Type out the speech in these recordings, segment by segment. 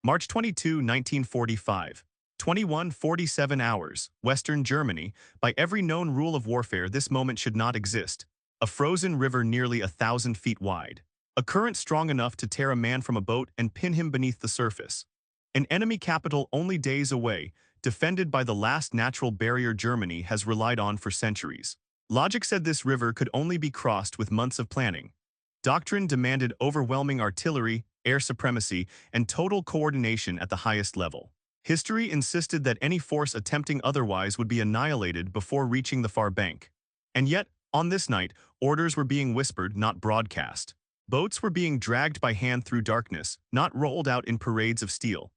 March 22, 1945. 21:47 hours, Western Germany. By every known rule of warfare, this moment should not exist. A frozen river nearly 1,000 feet wide. A current strong enough to tear a man from a boat and pin him beneath the surface. An enemy capital only days away, defended by the last natural barrier Germany has relied on for centuries. Logic said this river could only be crossed with months of planning. Doctrine demanded overwhelming artillery, air supremacy, and total coordination at the highest level. History insisted that any force attempting otherwise would be annihilated before reaching the far bank. And yet, on this night, orders were being whispered, not broadcast. Boats were being dragged by hand through darkness, not rolled out in parades of steel.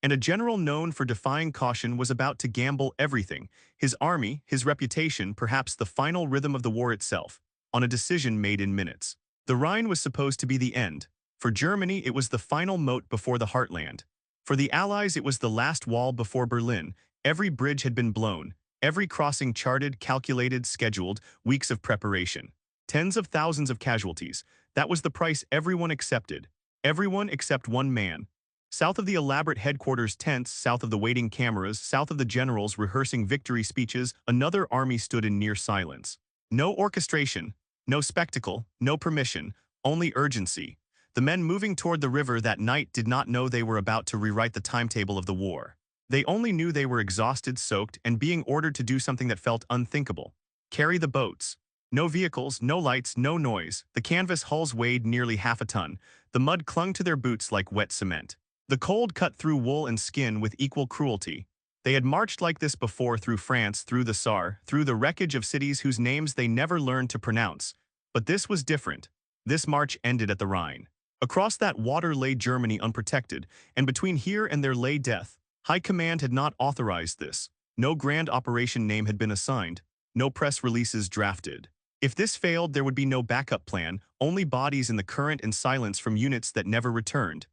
And a general known for defying caution was about to gamble everything, his army, his reputation, perhaps the final rhythm of the war itself, on a decision made in minutes. The Rhine was supposed to be the end. For Germany, it was the final moat before the heartland. For the Allies, it was the last wall before Berlin. Every bridge had been blown, every crossing charted, calculated, scheduled, weeks of preparation. Tens of thousands of casualties. That was the price everyone accepted. Everyone except one man. South of the elaborate headquarters tents, south of the waiting cameras, south of the generals rehearsing victory speeches, another army stood in near silence. No orchestration, no spectacle, no permission, only urgency. The men moving toward the river that night did not know they were about to rewrite the timetable of the war. They only knew they were exhausted, soaked, and being ordered to do something that felt unthinkable. Carry the boats. No vehicles, no lights, no noise. The canvas hulls weighed nearly half a ton. The mud clung to their boots like wet cement. The cold cut through wool and skin with equal cruelty. They had marched like this before through France, through the Saar, through the wreckage of cities whose names they never learned to pronounce. But this was different. This march ended at the Rhine. Across that water lay Germany unprotected, and between here and there lay death. High Command had not authorized this. No grand operation name had been assigned. No press releases drafted. If this failed, there would be no backup plan, only bodies in the current and silence from units that never returned.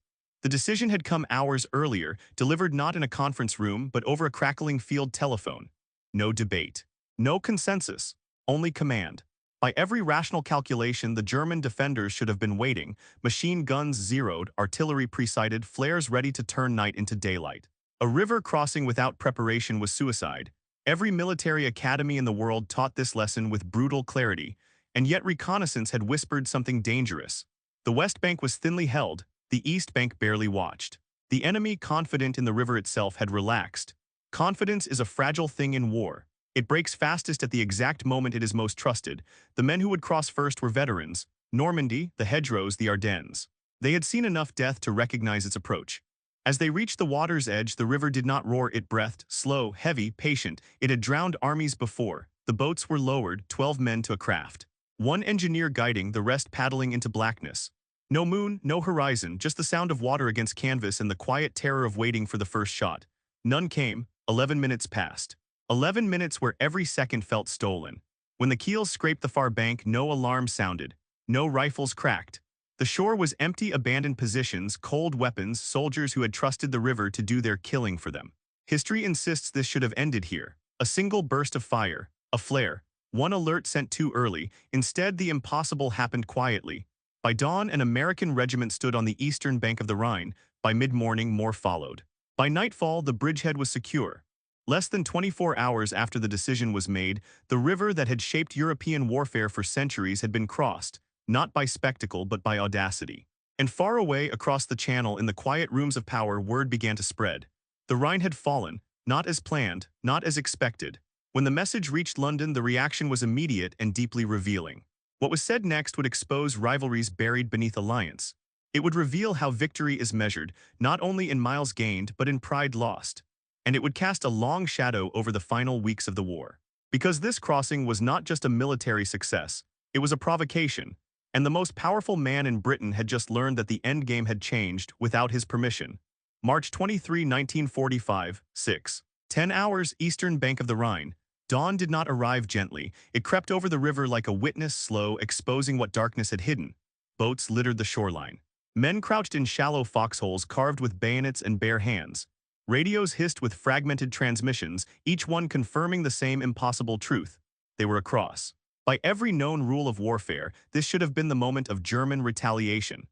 The decision had come hours earlier, delivered not in a conference room but over a crackling field telephone. No debate. No consensus. Only command. By every rational calculation, the German defenders should have been waiting, machine guns zeroed, artillery pre-sighted, flares ready to turn night into daylight. A river crossing without preparation was suicide. Every military academy in the world taught this lesson with brutal clarity, and yet reconnaissance had whispered something dangerous. The West Bank was thinly held, the East Bank barely watched. The enemy, confident in the river itself, had relaxed. Confidence is a fragile thing in war. It breaks fastest at the exact moment it is most trusted. The men who would cross first were veterans. Normandy, the hedgerows, the Ardennes. They had seen enough death to recognize its approach. As they reached the water's edge, the river did not roar, it breathed, slow, heavy, patient. It had drowned armies before. The boats were lowered, 12 men to a craft. One engineer guiding, the rest paddling into blackness. No moon, no horizon, just the sound of water against canvas and the quiet terror of waiting for the first shot. None came. 11 minutes passed. 11 minutes where every second felt stolen. When the keels scraped the far bank, no alarm sounded. No rifles cracked. The shore was empty, abandoned positions, cold weapons, soldiers who had trusted the river to do their killing for them. History insists this should have ended here. A single burst of fire, a flare, one alert sent too early. Instead, the impossible happened quietly. By dawn, an American regiment stood on the eastern bank of the Rhine. By mid-morning, more followed. By nightfall, the bridgehead was secure. Less than 24 hours after the decision was made, the river that had shaped European warfare for centuries had been crossed, not by spectacle but by audacity. And far away across the channel in the quiet rooms of power, word began to spread. The Rhine had fallen, not as planned, not as expected. When the message reached London, the reaction was immediate and deeply revealing. What was said next would expose rivalries buried beneath alliance. It would reveal how victory is measured, not only in miles gained but in pride lost. And it would cast a long shadow over the final weeks of the war. Because this crossing was not just a military success, it was a provocation, and the most powerful man in Britain had just learned that the endgame had changed without his permission. March 23, 1945, 6. 10 hours, eastern bank of the Rhine. Dawn did not arrive gently. It crept over the river like a witness, slow, exposing what darkness had hidden. Boats littered the shoreline. Men crouched in shallow foxholes carved with bayonets and bare hands. Radios hissed with fragmented transmissions, each one confirming the same impossible truth. They were across. By every known rule of warfare, this should have been the moment of German retaliation.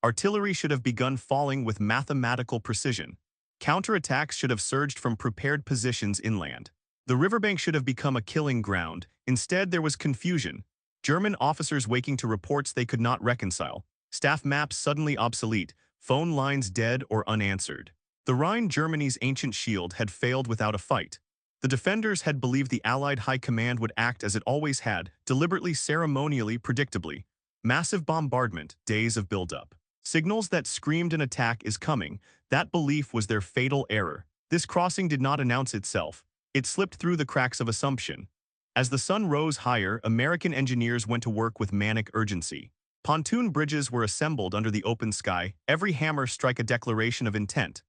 Artillery should have begun falling with mathematical precision. Counterattacks should have surged from prepared positions inland. The riverbank should have become a killing ground. Instead, there was confusion. German officers waking to reports they could not reconcile. Staff maps suddenly obsolete. Phone lines dead or unanswered. The Rhine, Germany's ancient shield, had failed without a fight. The defenders had believed the Allied High Command would act as it always had, deliberately, ceremonially, predictably. Massive bombardment, days of buildup. Signals that screamed an attack is coming. That belief was their fatal error. This crossing did not announce itself. It slipped through the cracks of assumption. As the sun rose higher, American engineers went to work with manic urgency. Pontoon bridges were assembled under the open sky, every hammer strike a declaration of intent.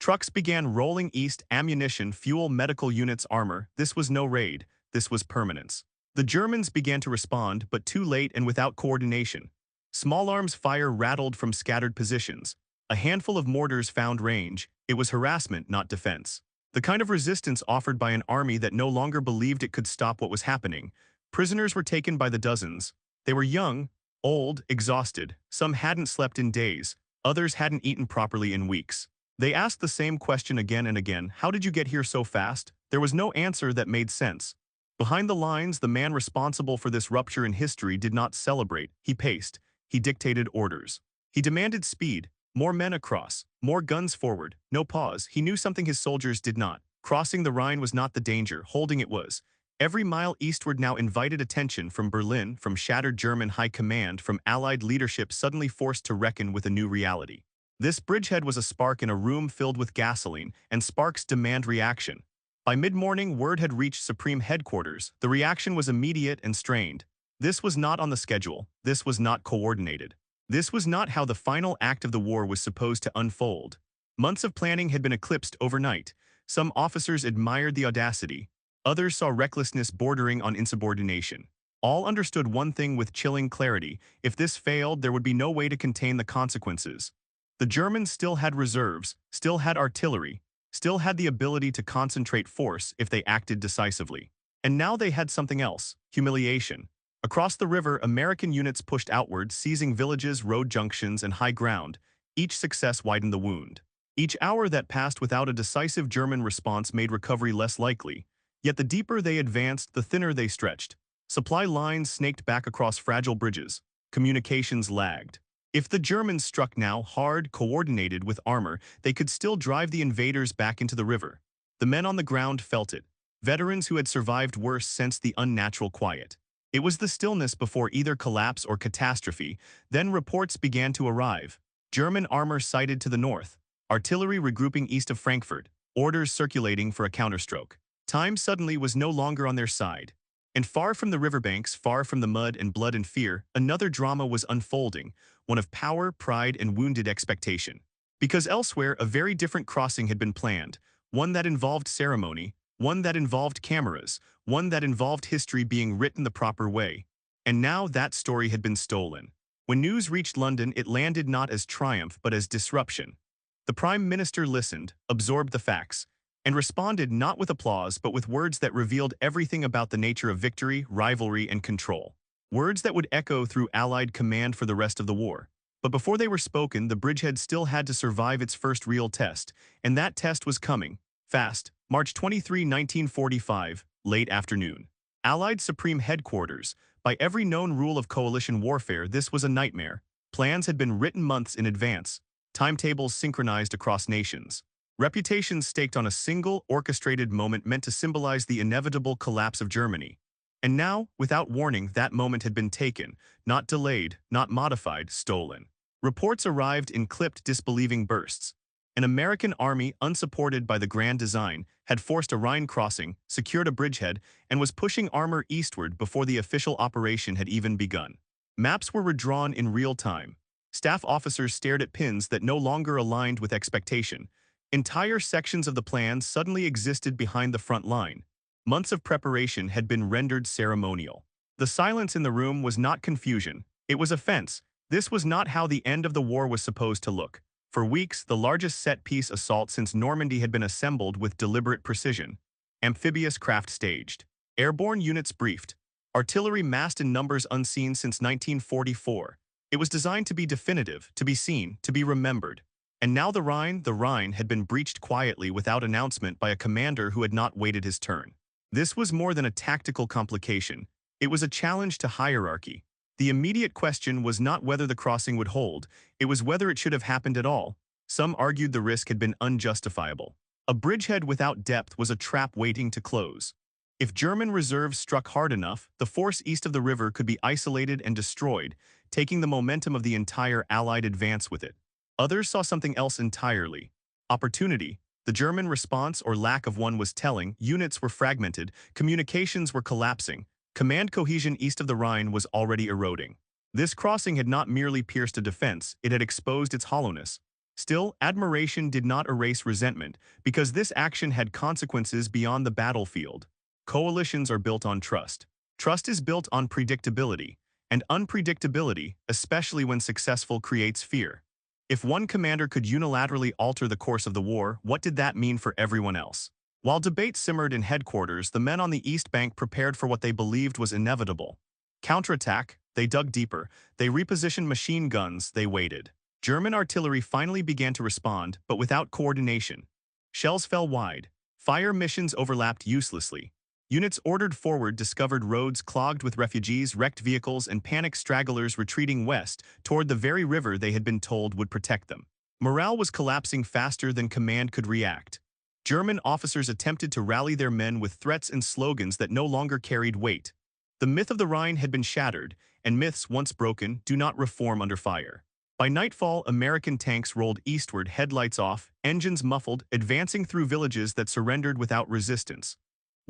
Trucks began rolling east, ammunition, fuel, medical units, armor. This was no raid. This was permanence. The Germans began to respond, but too late and without coordination. Small arms fire rattled from scattered positions. A handful of mortars found range. It was harassment, not defense. The kind of resistance offered by an army that no longer believed it could stop what was happening. Prisoners were taken by the dozens. They were young, old, exhausted. Some hadn't slept in days. Others hadn't eaten properly in weeks. They asked the same question again and again. How did you get here so fast? There was no answer that made sense. Behind the lines, the man responsible for this rupture in history did not celebrate. He paced. He dictated orders. He demanded speed. More men across. More guns forward. No pause. He knew something his soldiers did not. Crossing the Rhine was not the danger. Holding it was. Every mile eastward now invited attention from Berlin, from shattered German high command, from Allied leadership suddenly forced to reckon with a new reality. This bridgehead was a spark in a room filled with gasoline, and sparks demand reaction. By mid-morning, word had reached Supreme Headquarters. The reaction was immediate and strained. This was not on the schedule. This was not coordinated. This was not how the final act of the war was supposed to unfold. Months of planning had been eclipsed overnight. Some officers admired the audacity. Others saw recklessness bordering on insubordination. All understood one thing with chilling clarity. If this failed, there would be no way to contain the consequences. The Germans still had reserves, still had artillery, still had the ability to concentrate force if they acted decisively. And now they had something else: humiliation. Across the river, American units pushed outward, seizing villages, road junctions, and high ground. Each success widened the wound. Each hour that passed without a decisive German response made recovery less likely. Yet the deeper they advanced, the thinner they stretched. Supply lines snaked back across fragile bridges. Communications lagged. If the Germans struck now, hard, coordinated, with armor, they could still drive the invaders back into the river. The men on the ground felt it. Veterans who had survived worse sensed the unnatural quiet. It was the stillness before either collapse or catastrophe. Then reports began to arrive. German armor sighted to the north. Artillery regrouping east of Frankfurt. Orders circulating for a counterstroke. Time suddenly was no longer on their side. And far from the riverbanks, far from the mud and blood and fear, another drama was unfolding, one of power, pride, and wounded expectation. Because elsewhere, a very different crossing had been planned, one that involved ceremony, one that involved cameras, one that involved history being written the proper way. And now that story had been stolen. When news reached London, it landed not as triumph but as disruption. The Prime Minister listened, absorbed the facts, and responded not with applause but with words that revealed everything about the nature of victory, rivalry, and control. Words that would echo through Allied command for the rest of the war. But before they were spoken, the bridgehead still had to survive its first real test, and that test was coming. Fast. March 23, 1945, late afternoon. Allied Supreme Headquarters. By every known rule of coalition warfare, this was a nightmare. Plans had been written months in advance. Timetables synchronized across nations. Reputations staked on a single, orchestrated moment meant to symbolize the inevitable collapse of Germany. And now, without warning, that moment had been taken, not delayed, not modified, stolen. Reports arrived in clipped, disbelieving bursts. An American army, unsupported by the grand design, had forced a Rhine crossing, secured a bridgehead, and was pushing armor eastward before the official operation had even begun. Maps were redrawn in real time. Staff officers stared at pins that no longer aligned with expectation. Entire sections of the plan suddenly existed behind the front line. Months of preparation had been rendered ceremonial. The silence in the room was not confusion. It was offense. This was not how the end of the war was supposed to look. For weeks, the largest set-piece assault since Normandy had been assembled with deliberate precision. Amphibious craft staged. Airborne units briefed. Artillery massed in numbers unseen since 1944. It was designed to be definitive, to be seen, to be remembered. And now the Rhine had been breached quietly without announcement by a commander who had not waited his turn. This was more than a tactical complication. It was a challenge to hierarchy. The immediate question was not whether the crossing would hold, it was whether it should have happened at all. Some argued the risk had been unjustifiable. A bridgehead without depth was a trap waiting to close. If German reserves struck hard enough, the force east of the river could be isolated and destroyed, taking the momentum of the entire Allied advance with it. Others saw something else entirely. Opportunity. The German response or lack of one was telling. Units were fragmented, communications were collapsing, command cohesion east of the Rhine was already eroding. This crossing had not merely pierced a defense, it had exposed its hollowness. Still, admiration did not erase resentment, because this action had consequences beyond the battlefield. Coalitions are built on trust. Trust is built on predictability, and unpredictability, especially when successful, creates fear. If one commander could unilaterally alter the course of the war, what did that mean for everyone else? While debate simmered in headquarters, the men on the East Bank prepared for what they believed was inevitable. Counterattack, they dug deeper, they repositioned machine guns, they waited. German artillery finally began to respond, but without coordination. Shells fell wide. Fire missions overlapped uselessly. Units ordered forward discovered roads clogged with refugees, wrecked vehicles, and panicked stragglers retreating west toward the very river they had been told would protect them. Morale was collapsing faster than command could react. German officers attempted to rally their men with threats and slogans that no longer carried weight. The myth of the Rhine had been shattered, and myths once broken do not reform under fire. By nightfall, American tanks rolled eastward, headlights off, engines muffled, advancing through villages that surrendered without resistance.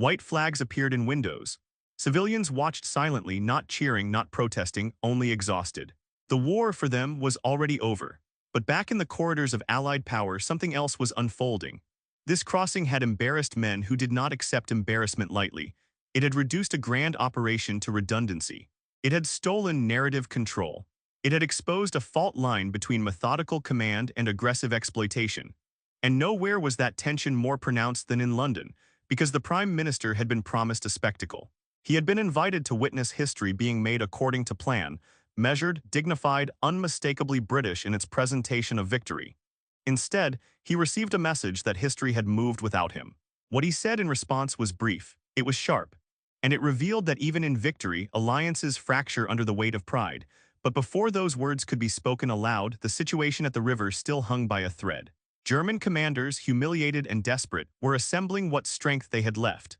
White flags appeared in windows. Civilians watched silently, not cheering, not protesting, only exhausted. The war for them was already over. But back in the corridors of Allied power, something else was unfolding. This crossing had embarrassed men who did not accept embarrassment lightly. It had reduced a grand operation to redundancy. It had stolen narrative control. It had exposed a fault line between methodical command and aggressive exploitation. And nowhere was that tension more pronounced than in London, because the Prime Minister had been promised a spectacle. He had been invited to witness history being made according to plan, measured, dignified, unmistakably British in its presentation of victory. Instead, he received a message that history had moved without him. What he said in response was brief, it was sharp, and it revealed that even in victory, alliances fracture under the weight of pride. But before those words could be spoken aloud, the situation at the river still hung by a thread. German commanders, humiliated and desperate, were assembling what strength they had left.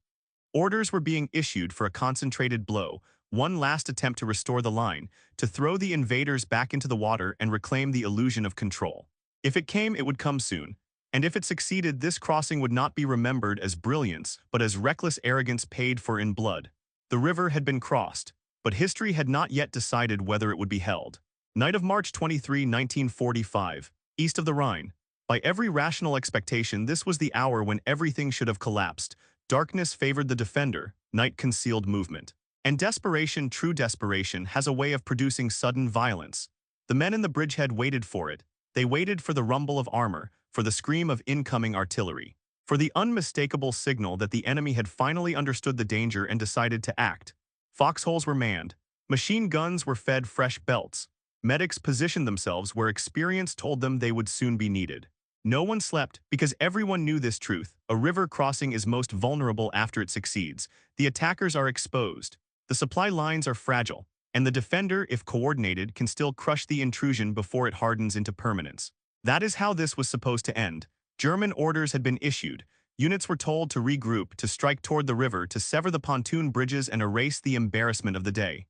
Orders were being issued for a concentrated blow, one last attempt to restore the line, to throw the invaders back into the water and reclaim the illusion of control. If it came, it would come soon. And if it succeeded, this crossing would not be remembered as brilliance, but as reckless arrogance paid for in blood. The river had been crossed, but history had not yet decided whether it would be held. Night of March 23, 1945, east of the Rhine. By every rational expectation, this was the hour when everything should have collapsed. Darkness favored the defender, night concealed movement. And desperation, true desperation, has a way of producing sudden violence. The men in the bridgehead waited for it. They waited for the rumble of armor, for the scream of incoming artillery, for the unmistakable signal that the enemy had finally understood the danger and decided to act. Foxholes were manned. Machine guns were fed fresh belts. Medics positioned themselves where experience told them they would soon be needed. No one slept, because everyone knew this truth. A river crossing is most vulnerable after it succeeds. The attackers are exposed. The supply lines are fragile, and the defender, if coordinated, can still crush the intrusion before it hardens into permanence. That is how this was supposed to end. German orders had been issued. Units were told to regroup, to strike toward the river, to sever the pontoon bridges and erase the embarrassment of the day.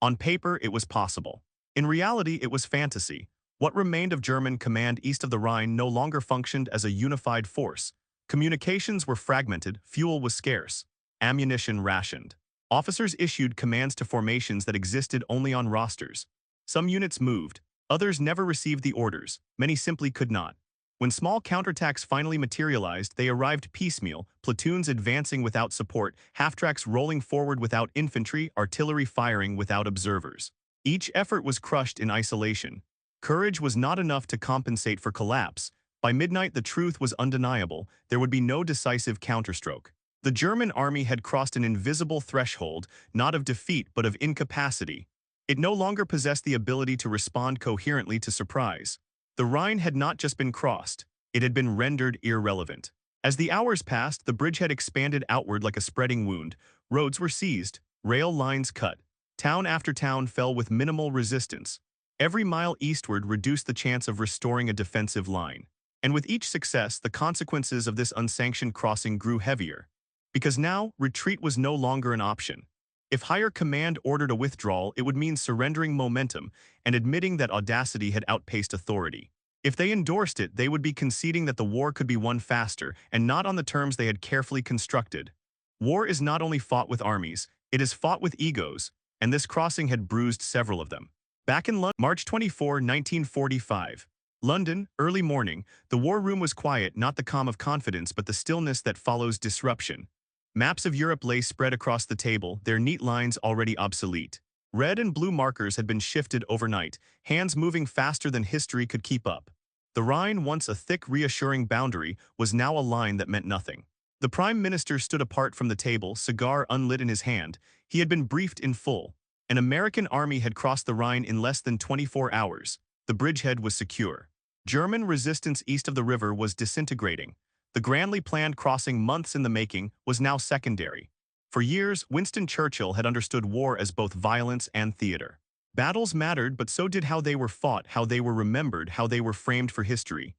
On paper, it was possible. In reality, it was fantasy. What remained of German command east of the Rhine no longer functioned as a unified force. Communications were fragmented, fuel was scarce, ammunition rationed. Officers issued commands to formations that existed only on rosters. Some units moved, others never received the orders, many simply could not. When small counterattacks finally materialized, they arrived piecemeal, platoons advancing without support, half-tracks rolling forward without infantry, artillery firing without observers. Each effort was crushed in isolation. Courage was not enough to compensate for collapse. By midnight, the truth was undeniable. There would be no decisive counterstroke. The German army had crossed an invisible threshold, not of defeat but of incapacity. It no longer possessed the ability to respond coherently to surprise. The Rhine had not just been crossed, it had been rendered irrelevant. As the hours passed, the bridgehead expanded outward like a spreading wound. Roads were seized, rail lines cut. Town after town fell with minimal resistance. Every mile eastward reduced the chance of restoring a defensive line. And with each success, the consequences of this unsanctioned crossing grew heavier. Because now, retreat was no longer an option. If higher command ordered a withdrawal, it would mean surrendering momentum and admitting that audacity had outpaced authority. If they endorsed it, they would be conceding that the war could be won faster and not on the terms they had carefully constructed. War is not only fought with armies, it is fought with egos, and this crossing had bruised several of them. Back in London, March 24, 1945. London, early morning, the war room was quiet, not the calm of confidence but the stillness that follows disruption. Maps of Europe lay spread across the table, their neat lines already obsolete. Red and blue markers had been shifted overnight, hands moving faster than history could keep up. The Rhine, once a thick, reassuring boundary, was now a line that meant nothing. The Prime Minister stood apart from the table, cigar unlit in his hand. He had been briefed in full. An American army had crossed the Rhine in less than 24 hours. The bridgehead was secure. German resistance east of the river was disintegrating. The grandly planned crossing, months in the making, was now secondary. For years, Winston Churchill had understood war as both violence and theater. Battles mattered, but so did how they were fought, how they were remembered, how they were framed for history.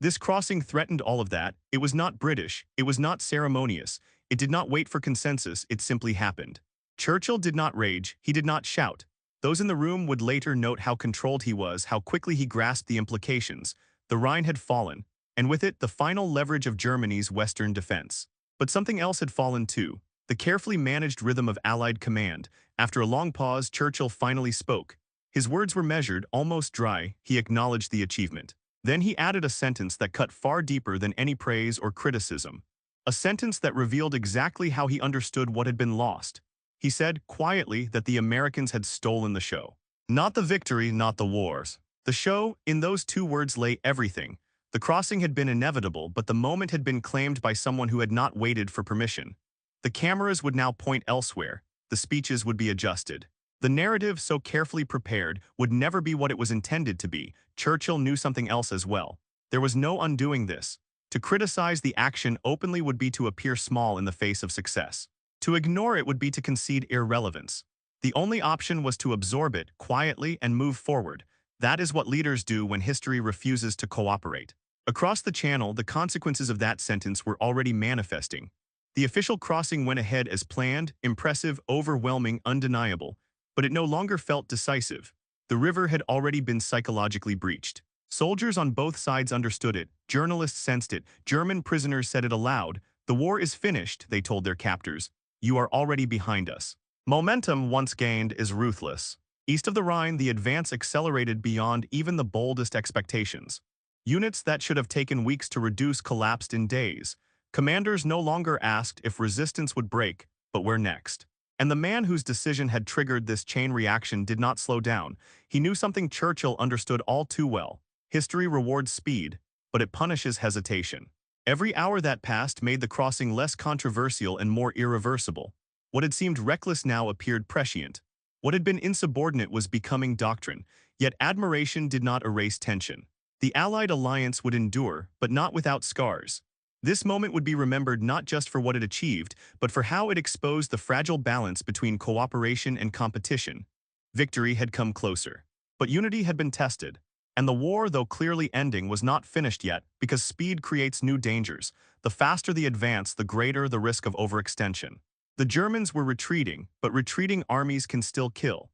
This crossing threatened all of that. It was not British, it was not ceremonious, it did not wait for consensus, it simply happened. Churchill did not rage, he did not shout. Those in the room would later note how controlled he was, how quickly he grasped the implications. The Rhine had fallen, and with it the final leverage of Germany's western defense. But something else had fallen too, the carefully managed rhythm of Allied command. After a long pause, Churchill finally spoke. His words were measured, almost dry. He acknowledged the achievement. Then he added a sentence that cut far deeper than any praise or criticism. A sentence that revealed exactly how he understood what had been lost. He said, quietly, that the Americans had stolen the show. Not the victory, not the wars. The show, in those two words lay everything. The crossing had been inevitable, but the moment had been claimed by someone who had not waited for permission. The cameras would now point elsewhere. The speeches would be adjusted. The narrative, so carefully prepared, would never be what it was intended to be. Churchill knew something else as well. There was no undoing this. To criticize the action openly would be to appear small in the face of success. To ignore it would be to concede irrelevance. The only option was to absorb it quietly and move forward. That is what leaders do when history refuses to cooperate. Across the channel, the consequences of that sentence were already manifesting. The official crossing went ahead as planned, impressive, overwhelming, undeniable, but it no longer felt decisive. The river had already been psychologically breached. Soldiers on both sides understood it, journalists sensed it, German prisoners said it aloud. The war is finished, they told their captors. You are already behind us. Momentum, once gained, is ruthless. East of the Rhine, the advance accelerated beyond even the boldest expectations. Units that should have taken weeks to reduce collapsed in days. Commanders no longer asked if resistance would break, but where next? And the man whose decision had triggered this chain reaction did not slow down. He knew something Churchill understood all too well. History rewards speed, but it punishes hesitation. Every hour that passed made the crossing less controversial and more irreversible. What had seemed reckless now appeared prescient. What had been insubordinate was becoming doctrine, yet admiration did not erase tension. The Allied alliance would endure, but not without scars. This moment would be remembered not just for what it achieved, but for how it exposed the fragile balance between cooperation and competition. Victory had come closer, but unity had been tested. And the war, though clearly ending, was not finished yet, because speed creates new dangers. The faster the advance, the greater the risk of overextension. The Germans were retreating, but retreating armies can still kill.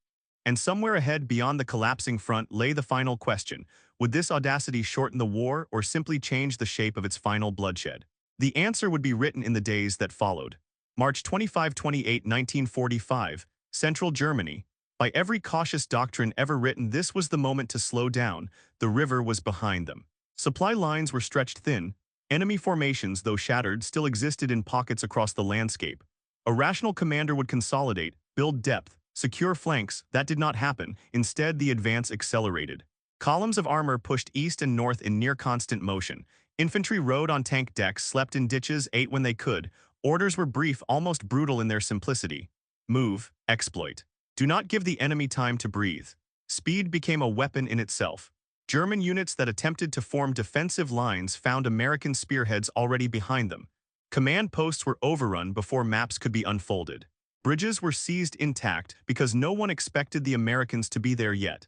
And somewhere ahead, beyond the collapsing front, lay the final question. Would this audacity shorten the war or simply change the shape of its final bloodshed? The answer would be written in the days that followed. March 25-28, 1945, Central Germany. By every cautious doctrine ever written, this was the moment to slow down. The river was behind them. Supply lines were stretched thin. Enemy formations, though shattered, still existed in pockets across the landscape. A rational commander would consolidate, build depth, secure flanks. That did not happen. Instead, the advance accelerated. Columns of armor pushed east and north in near-constant motion. Infantry rode on tank decks, slept in ditches, ate when they could. Orders were brief, almost brutal in their simplicity. Move, exploit. Do not give the enemy time to breathe. Speed became a weapon in itself. German units that attempted to form defensive lines found American spearheads already behind them. Command posts were overrun before maps could be unfolded. Bridges were seized intact because no one expected the Americans to be there yet.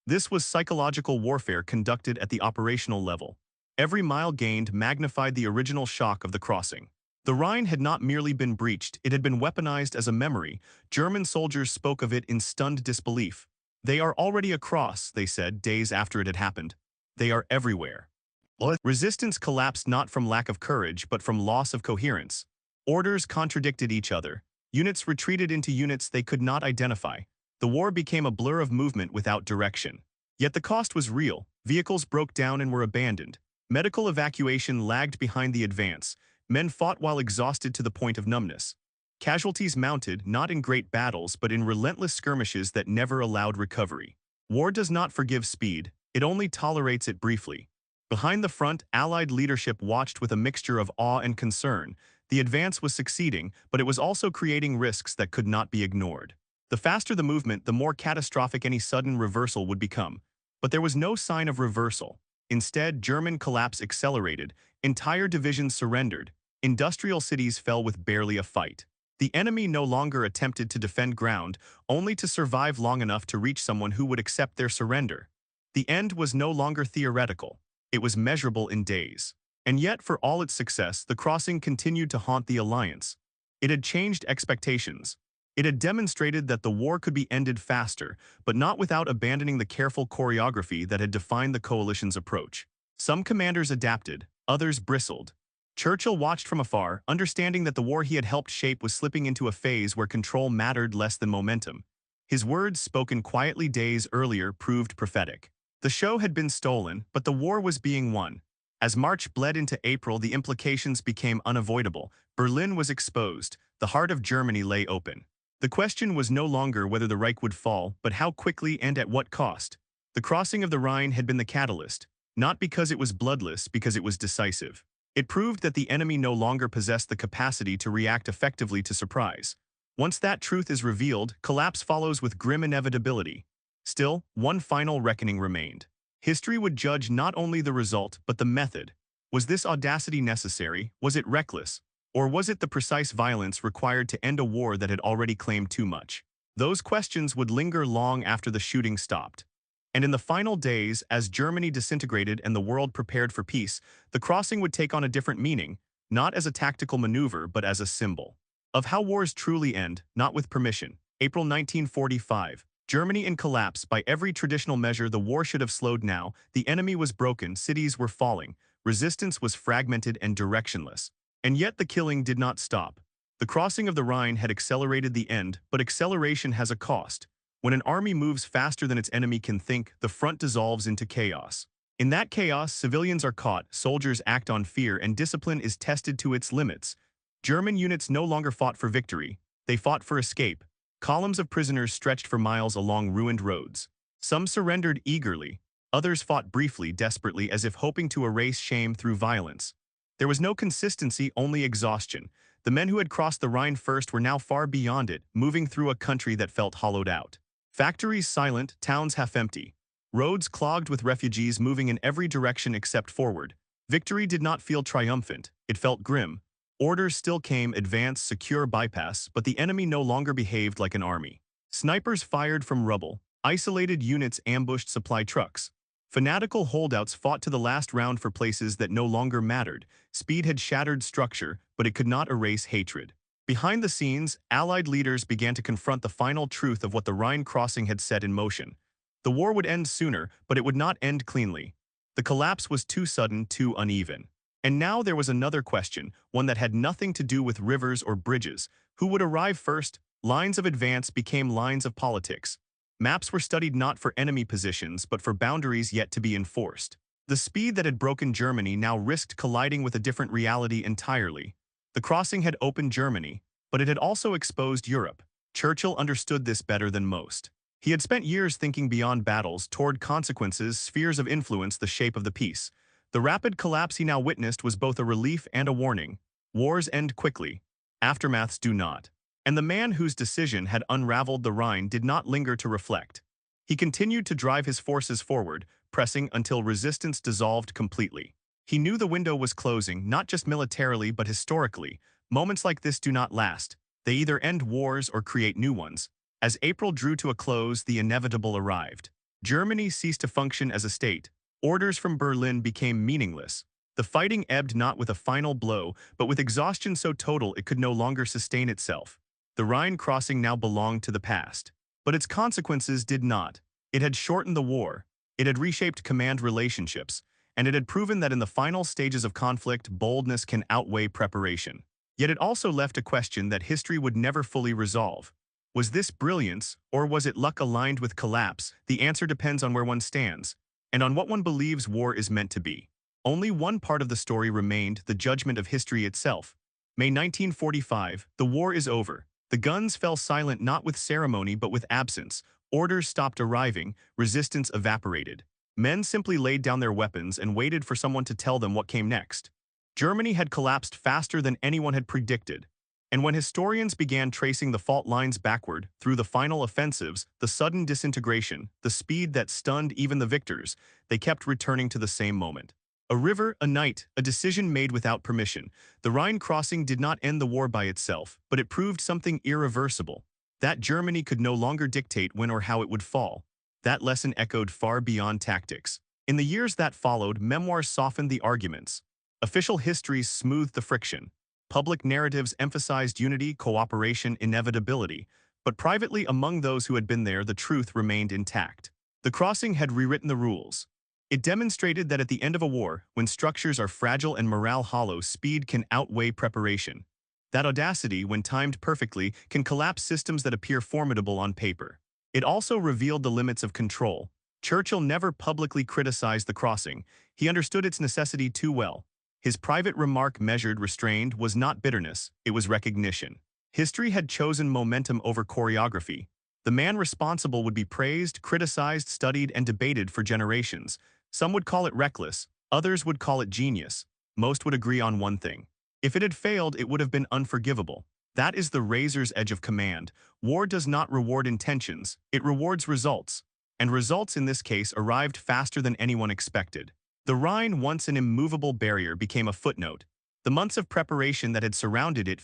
This was psychological warfare conducted at the operational level. Every mile gained magnified the original shock of the crossing. The Rhine had not merely been breached, it had been weaponized as a memory. German soldiers spoke of it in stunned disbelief. They are already across, they said days after it had happened. They are everywhere. What? Resistance collapsed not from lack of courage, but from loss of coherence. Orders contradicted each other. Units retreated into units they could not identify. The war became a blur of movement without direction. Yet the cost was real. Vehicles broke down and were abandoned. Medical evacuation lagged behind the advance. Men fought while exhausted to the point of numbness. Casualties mounted, not in great battles, but in relentless skirmishes that never allowed recovery. War does not forgive speed, it only tolerates it briefly. Behind the front, Allied leadership watched with a mixture of awe and concern. The advance was succeeding, but it was also creating risks that could not be ignored. The faster the movement, the more catastrophic any sudden reversal would become. But there was no sign of reversal. Instead, German collapse accelerated, entire divisions surrendered, industrial cities fell with barely a fight. The enemy no longer attempted to defend ground, only to survive long enough to reach someone who would accept their surrender. The end was no longer theoretical, it was measurable in days. And yet, for all its success, the crossing continued to haunt the alliance. It had changed expectations. It had demonstrated that the war could be ended faster, but not without abandoning the careful choreography that had defined the coalition's approach. Some commanders adapted, others bristled. Churchill watched from afar, understanding that the war he had helped shape was slipping into a phase where control mattered less than momentum. His words, spoken quietly days earlier, proved prophetic. The show had been stolen, but the war was being won. As March bled into April, the implications became unavoidable. Berlin was exposed. The heart of Germany lay open. The question was no longer whether the Reich would fall, but how quickly and at what cost. The crossing of the Rhine had been the catalyst, not because it was bloodless, because it was decisive. It proved that the enemy no longer possessed the capacity to react effectively to surprise. Once that truth is revealed, collapse follows with grim inevitability. Still, one final reckoning remained. History would judge not only the result, but the method. Was this audacity necessary? Was it reckless? Or was it the precise violence required to end a war that had already claimed too much? Those questions would linger long after the shooting stopped. And in the final days, as Germany disintegrated and the world prepared for peace, the crossing would take on a different meaning, not as a tactical maneuver but as a symbol of how wars truly end, not with permission. April 1945. Germany in collapse. By every traditional measure, the war should have slowed now. The enemy was broken, cities were falling, resistance was fragmented and directionless. And yet the killing did not stop. The crossing of the Rhine had accelerated the end, but acceleration has a cost. When an army moves faster than its enemy can think, the front dissolves into chaos. In that chaos, civilians are caught, soldiers act on fear, and discipline is tested to its limits. German units no longer fought for victory. They fought for escape. Columns of prisoners stretched for miles along ruined roads. Some surrendered eagerly. Others fought briefly, desperately, as if hoping to erase shame through violence. There was no consistency, only exhaustion. The men who had crossed the Rhine first were now far beyond it, moving through a country that felt hollowed out. Factories silent, towns half empty. Roads clogged with refugees moving in every direction except forward. Victory did not feel triumphant, it felt grim. Orders still came, advance, secure, bypass, but the enemy no longer behaved like an army. Snipers fired from rubble. Isolated units ambushed supply trucks. Fanatical holdouts fought to the last round for places that no longer mattered. Speed had shattered structure, but it could not erase hatred. Behind the scenes, Allied leaders began to confront the final truth of what the Rhine crossing had set in motion. The war would end sooner, but it would not end cleanly. The collapse was too sudden, too uneven. And now there was another question, one that had nothing to do with rivers or bridges. Who would arrive first? Lines of advance became lines of politics. Maps were studied not for enemy positions, but for boundaries yet to be enforced. The speed that had broken Germany now risked colliding with a different reality entirely. The crossing had opened Germany, but it had also exposed Europe. Churchill understood this better than most. He had spent years thinking beyond battles, toward consequences, spheres of influence, the shape of the peace. The rapid collapse he now witnessed was both a relief and a warning. Wars end quickly. Aftermaths do not. And the man whose decision had unraveled the Rhine did not linger to reflect. He continued to drive his forces forward, pressing until resistance dissolved completely. He knew the window was closing, not just militarily but historically. Moments like this do not last. They either end wars or create new ones. As April drew to a close, the inevitable arrived. Germany ceased to function as a state. Orders from Berlin became meaningless. The fighting ebbed not with a final blow, but with exhaustion so total it could no longer sustain itself. The Rhine crossing now belonged to the past. But its consequences did not. It had shortened the war. It had reshaped command relationships. And it had proven that in the final stages of conflict, boldness can outweigh preparation. Yet it also left a question that history would never fully resolve. Was this brilliance, or was it luck aligned with collapse? The answer depends on where one stands, and on what one believes war is meant to be. Only one part of the story remained, the judgment of history itself. May 1945, the war is over. The guns fell silent not with ceremony but with absence. Orders stopped arriving, resistance evaporated. Men simply laid down their weapons and waited for someone to tell them what came next. Germany had collapsed faster than anyone had predicted. And when historians began tracing the fault lines backward through the final offensives, the sudden disintegration, the speed that stunned even the victors, they kept returning to the same moment. A river, a night, a decision made without permission. The Rhine crossing did not end the war by itself, but it proved something irreversible. That Germany could no longer dictate when or how it would fall. That lesson echoed far beyond tactics. In the years that followed, memoirs softened the arguments. Official histories smoothed the friction. Public narratives emphasized unity, cooperation, inevitability. But privately, among those who had been there, the truth remained intact. The crossing had rewritten the rules. It demonstrated that at the end of a war, when structures are fragile and morale hollow, speed can outweigh preparation. That audacity, when timed perfectly, can collapse systems that appear formidable on paper. It also revealed the limits of control. Churchill never publicly criticized the crossing. He understood its necessity too well. His private remark, measured, restrained, was not bitterness, it was recognition. History had chosen momentum over choreography. The man responsible would be praised, criticized, studied, and debated for generations. Some would call it reckless, others would call it genius. Most would agree on one thing. If it had failed, it would have been unforgivable. That is the razor's edge of command. War does not reward intentions, it rewards results. And results in this case arrived faster than anyone expected. The Rhine, once an immovable barrier, became a footnote. The months of preparation that had surrounded it